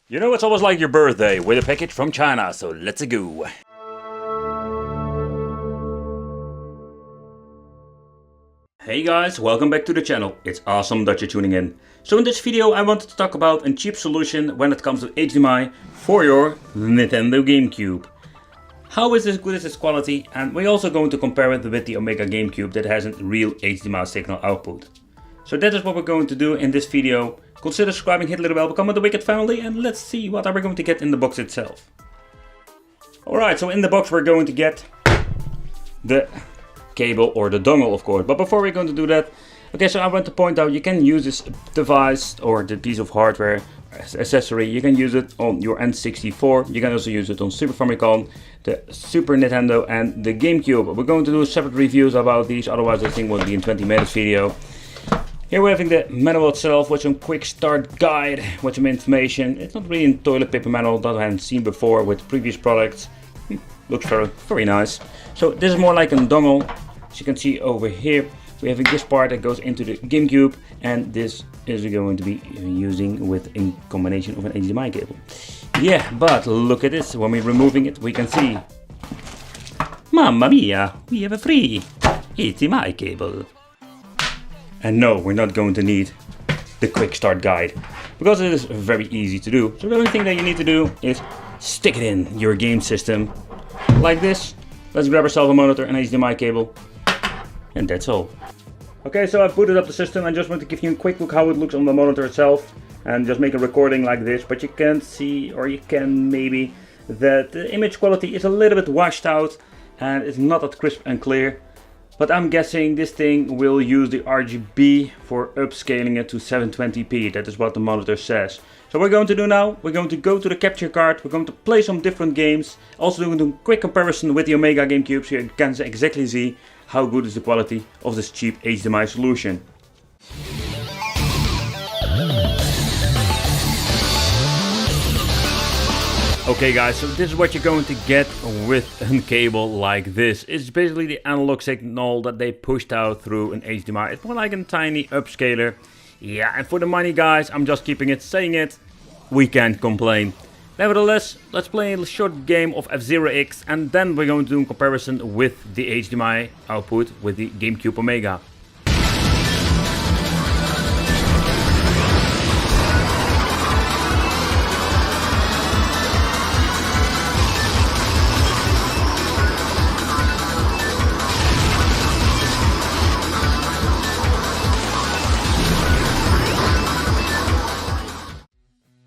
You know, it's almost like your birthday with a package from China, so let's go. Hey guys, welcome back to the channel. It's awesome that you're tuning in. So in this video I wanted to talk about a cheap solution when it comes to HDMI for your Nintendo GameCube. How is this good as its quality? And we're also going to compare it with the Omega GameCube that has a real HDMI signal output. So that is what we're going to do in this video. Consider subscribing, hit the little bell, become the Wicked family, and let's see what are we going to get in the box itself. Alright, so in the box we're going to get the cable or the dongle, of course. But before we're going to do that, okay, so I want to point out you can use this device or the piece of hardware accessory. You can use it on your N64. You can also use it on Super Famicom, the Super Nintendo, and the GameCube. We're going to do separate reviews about these, otherwise I think it will be in 20 minutes video. Here we're having the manual itself with some quick start guide with some information. It's not really a toilet paper manual that I haven't seen before with previous products. Looks very nice. So this is more like a dongle. As you can see over here, we have this part that goes into the GameCube, and this is going to be using with a combination of an HDMI cable. Yeah, but look at this. When we're removing it, we can see, Mamma mia, we have a free HDMI cable. And no, we're not going to need the quick start guide, because it is very easy to do. So the only thing that you need to do is stick it in your game system like this. Let's grab ourselves a monitor and HDMI cable, and that's all. Okay, so I booted up the system and just want to give you a quick look how it looks on the monitor itself, and just make a recording like this. But you can see, or you can maybe, that the image quality is a little bit washed out and it's not that crisp and clear. But I'm guessing this thing will use the RGB for upscaling it to 720p. That is what the monitor says. So what we're going to do now, we're going to go to the capture card. We're going to play some different games. Also doing a quick comparison with the Omega GameCube, so you can exactly see how good is the quality of this cheap HDMI solution. Okay guys, so this is what you're going to get with a cable like this. It's basically the analog signal that they pushed out through an HDMI. It's more like a tiny upscaler. Yeah, and for the money guys, I'm just keeping it, saying it, we can't complain. Nevertheless, let's play a short game of F-Zero X, and then we're going to do a comparison with the HDMI output with the GameCube Omega.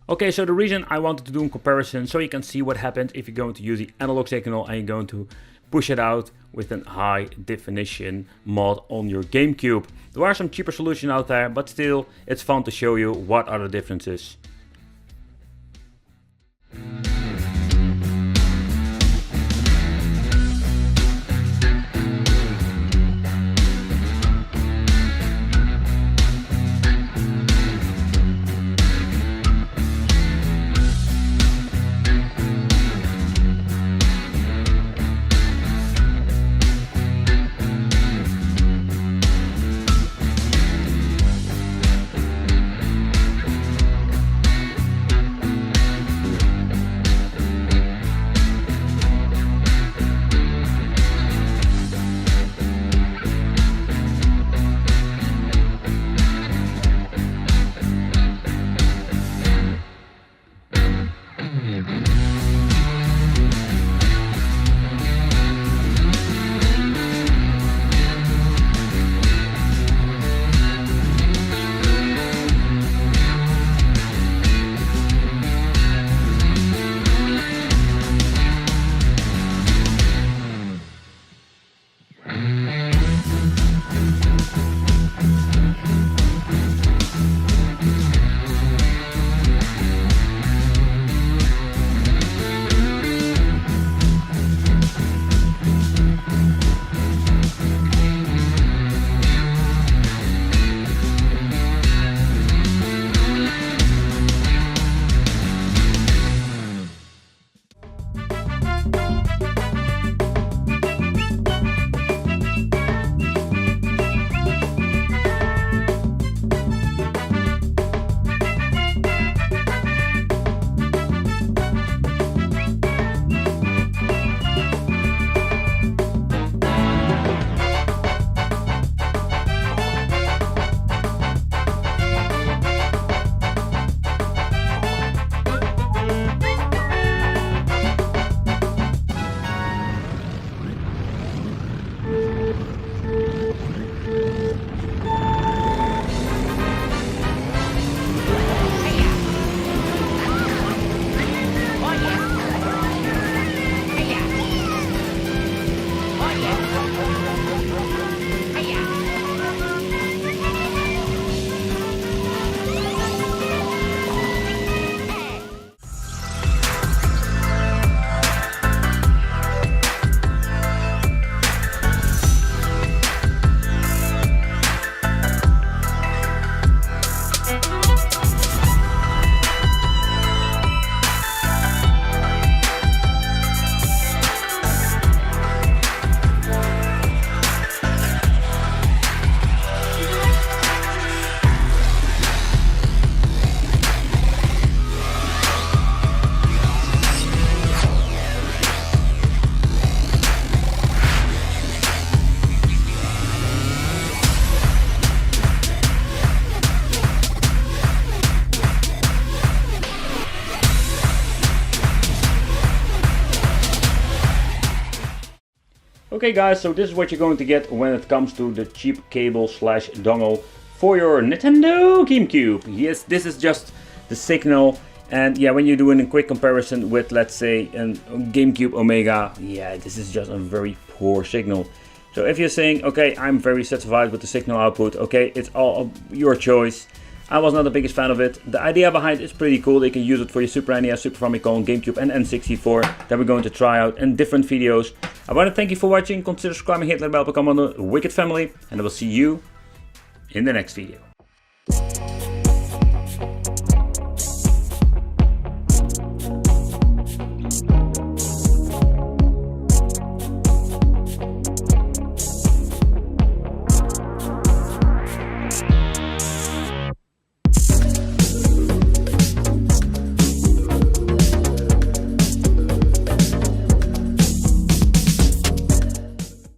Okay, so the reason I wanted to do a comparison, so you can see what happens if you're going to use the analog signal and you're going to push it out with a high definition mod on your GameCube. There are some cheaper solutions out there, but still it's fun to show you what are the differences. Okay guys, so this is what you're going to get when it comes to the cheap cable slash dongle for your Nintendo GameCube. Yes, this is just the signal. And yeah, when you're doing a quick comparison with, let's say, a GameCube Omega, yeah, this is just a very poor signal. So if you're saying, okay, I'm very satisfied with the signal output, okay, it's all your choice. I was not the biggest fan of it. The idea behind it is pretty cool. You can use it for your Super NES, Super Famicom, GameCube and N64 that we're going to try out in different videos. I want to thank you for watching. Consider subscribing, hit the bell, become on the Wicked family, and I will see you in the next video.